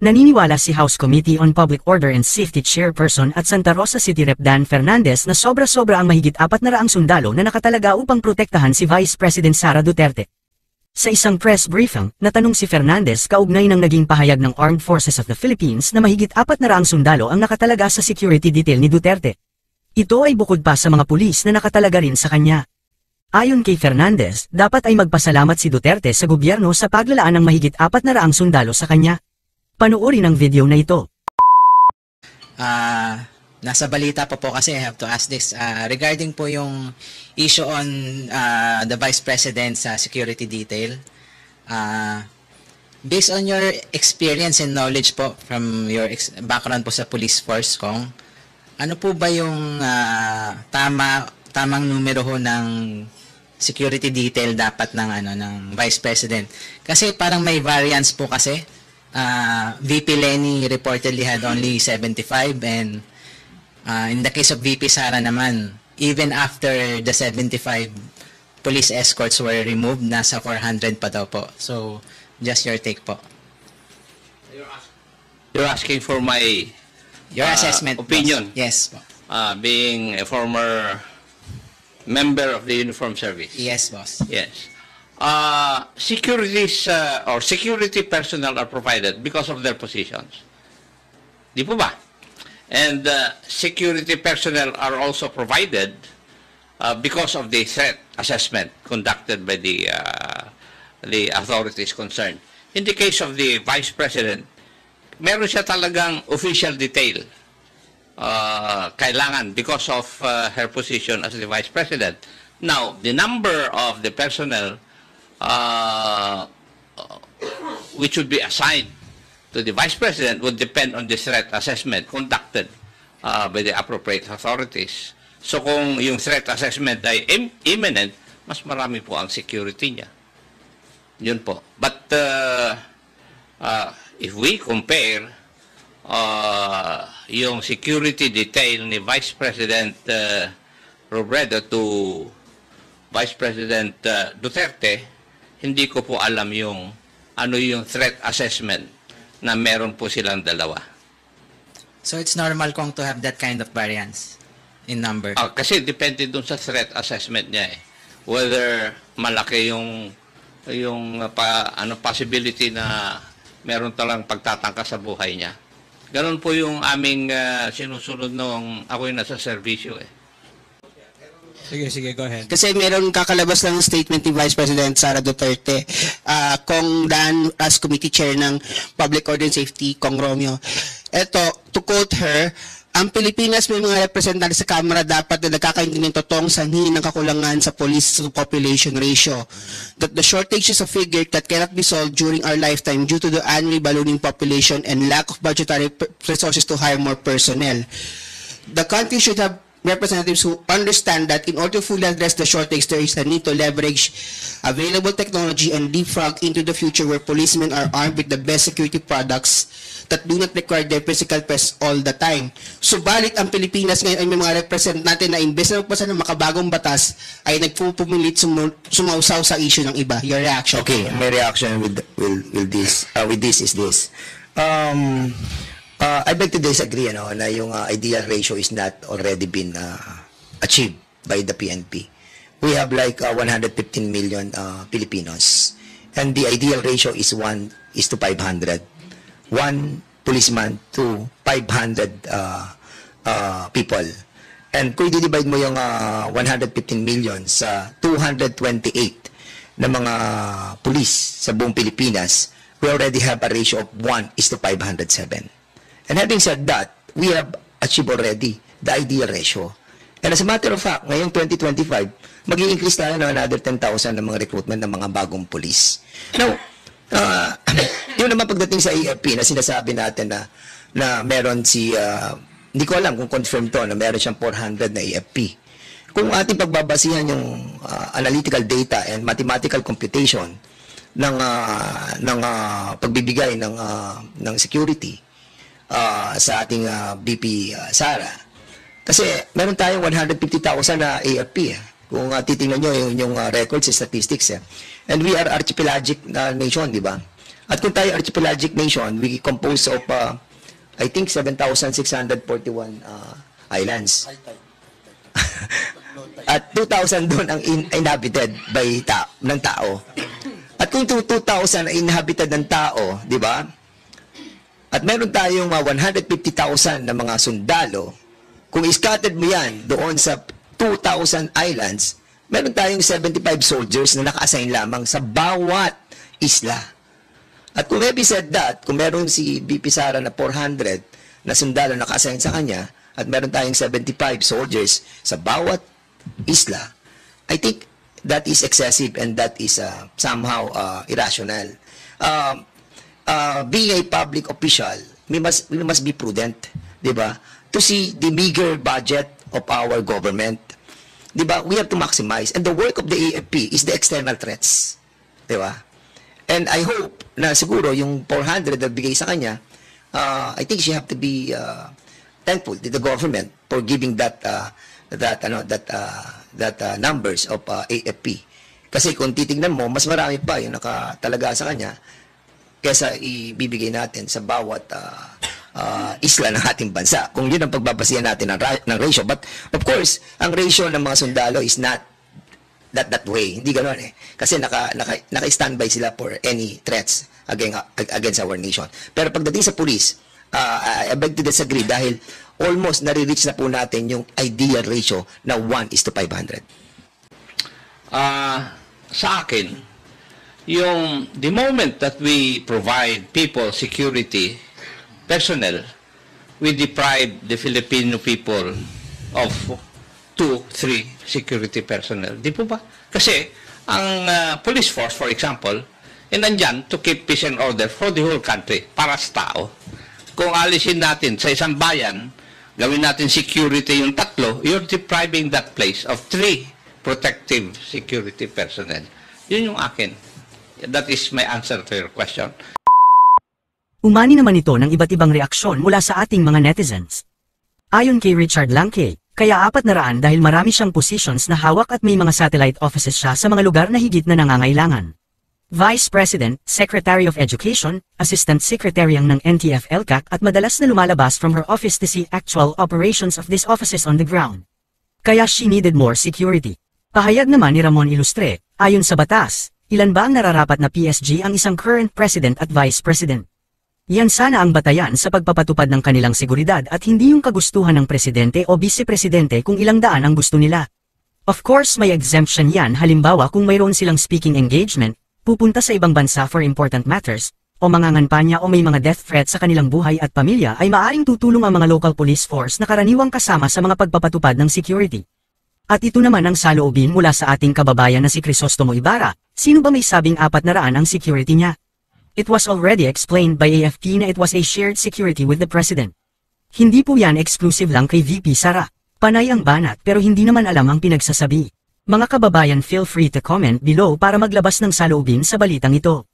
Naniniwala si House Committee on Public Order and Safety Chairperson at Santa Rosa City Rep Dan Fernandez na sobra-sobra ang mahigit 400 sundalo na nakatalaga upang protektahan si Vice President Sara Duterte. Sa isang press briefing, natanong si Fernandez kaugnay ng naging pahayag ng Armed Forces of the Philippines na mahigit 400 sundalo ang nakatalaga sa security detail ni Duterte. Ito ay bukod pa sa mga pulis na nakatalaga rin sa kanya. Ayon kay Fernandez, dapat ay magpasalamat si Duterte sa gobyerno sa paglalaan ng mahigit 400 sundalo sa kanya. Panoorin ang video na ito. Nasa balita po kasi I have to ask this. Regarding po yung issue on the Vice President sa security detail. Based on your experience and knowledge po from your background po sa police force, Kong, ano po ba yung tamang numero ho ng security detail dapat ng Vice President? Kasi parang may variance po kasi. VP Lenny reportedly had only 75 and in the case of VP Sara naman, even after the 75 police escorts were removed, nasa 400 pa daw po. So, just your take po. You're asking for my assessment, opinion. Boss. Yes po. Being a former member of the uniformed service. Yes, boss. Yes. Securities or security personnel are provided because of their positions. Di po ba? And security personnel are also provided because of the threat assessment conducted by the authorities concerned. In the case of the Vice President, meron siya talagang official detail. Kailangan because of her position as the Vice President. Now, the number of the personnel which would be assigned to the Vice President would depend on the threat assessment conducted by the appropriate authorities. So kung yung threat assessment ay imminent, mas marami po ang security niya. Yun po. But if we compare yung security detail ni Vice President Robredo to Vice President Duterte, hindi ko po alam yung ano yung threat assessment na meron po silang dalawa. So it's normal kong to have that kind of variance in number? Kasi depende dun sa threat assessment niya eh. Whether malaki yung possibility na meron talang pagtatangka sa buhay niya. Ganun po yung aming sinusunod nung ako'y nasa servisyo eh. Sige, go ahead. Kasi meron kakalabas lang ng statement ni Vice President Sara Duterte, Kong Dan as Committee Chair ng Public Order and Safety, Kong Romeo. Ito, to quote her, ang Pilipinas may mga representante sa Kamara dapat na nagkakaintindihan ng totoong sanhi ng kakulangan sa police to population ratio. That the shortage is a figure that cannot be solved during our lifetime due to the annually ballooning population and lack of budgetary resources to hire more personnel. The country should have representatives who understand that in order to fully address the shortage, there is a need to leverage available technology and leapfrog into the future where policemen are armed with the best security products that do not require their physical presence all the time. Subalit ang Pilipinas ngayon ay may mga representante na imbes na magpasa ng makabagong batas ay nagpupumilit sumausaw sa issue ng iba. Your reaction? Okay, my reaction with this is this. I beg to disagree na yung ideal ratio is not already been achieved by the PNP. We have like 115 million Filipinos, and the ideal ratio is 1:500. 1 policeman to 500 people. And kung i-divide mo yung 115 million sa 228 na mga police sa buong Pilipinas, we already have a ratio of 1:507. And having said that, we have achieved already the ideal ratio. And as a matter of fact, ngayong 2025, mag-i-increase tayo ng another 10,000 ng mga recruitment ng mga bagong police. Now, yun naman pagdating sa AFP na sinasabi natin na meron hindi ko alam kung confirm to, na meron siyang 400 na AFP. Kung ating pagbabasihan yung analytical data and mathematical computation ng pagbibigay ng security sa ating BP Sara, kasi meron tayong 150,000 na AFP. Kung titingnan nyo yung records and statistics. And we are archipelagic nation, di ba? At kung tayo archipelagic nation, we compose of, I think, 7,641 islands. At 2,000 doon ang inhabited ng tao. At kung 2,000 ay inhabited ng tao, di ba? At meron tayong 150,000 na mga sundalo. Kung scattered mo yan doon sa 2,000 islands, meron tayong 75 soldiers na naka-assign lamang sa bawat isla. At kung having said that, kung meron si VP Sara na 400 na sundalo naka-assign sa kanya, at meron tayong 75 soldiers sa bawat isla, I think that is excessive and that is somehow irrational. Being a public official, we must be prudent, di ba? To see the bigger budget of our government, di ba? We have to maximize. And the work of the AFP is the external threats, di ba? And I hope na siguro yung 400 na bigay sa kanya, I think she have to be thankful to the government for giving that numbers of AFP. Kasi kung titingnan mo, mas marami pa yung nakatalaga sa kanya kesa ibibigay natin sa bawat isla ng ating bansa. Kung yun ang pagbabasihan natin ng ratio. But of course, ang ratio ng mga sundalo is not that way. Hindi ganoon eh. Kasi naka-standby sila for any threats against our nation. Pero pagdating sa police, I beg to disagree dahil almost nare-reach na po natin yung ideal ratio na 1:500. Sa akin, the moment that we provide people security personnel, we deprive the Filipino people of 2-3 security personnel. Di po ba? Kasi ang police force, for example, nandyan to keep peace and order for the whole country, para sa tao. Kung alisin natin sa isang bayan, gawin natin security yung 3, you're depriving that place of 3 protective security personnel. Yun yung akin. That is my answer to your question. Umani naman ito ng iba't ibang reaksyon mula sa ating mga netizens. Ayon kay Richard Langkay, kaya 400 dahil marami siyang positions na hawak at may mga satellite offices siya sa mga lugar na higit na nangangailangan. Vice President, Secretary of Education, Assistant Secretary ng NTF-ELCAC at madalas na lumalabas from her office to see actual operations of these offices on the ground. Kaya she needed more security. Pahayag naman ni Ramon Ilustre, ayon sa batas, ilan ba ang nararapat na PSG ang isang current President at Vice President? Yan sana ang batayan sa pagpapatupad ng kanilang seguridad at hindi yung kagustuhan ng Presidente o Vice-Presidente kung ilang daan ang gusto nila. Of course may exemption yan, halimbawa kung mayroon silang speaking engagement, pupunta sa ibang bansa for important matters, o manganganpanya o may mga death threat sa kanilang buhay at pamilya ay maaring tutulong ang mga local police force na karaniwang kasama sa mga pagpapatupad ng security. At ito naman ang saloobin mula sa ating kababayan na si Crisostomo Ibarra, sino ba may sabing 400 ang security niya? It was already explained by AFP na it was a shared security with the President. Hindi po yan exclusive lang kay VP Sara. Panay ang banat pero hindi naman alam ang pinagsasabi. Mga kababayan, feel free to comment below para maglabas ng saloobin sa balitang ito.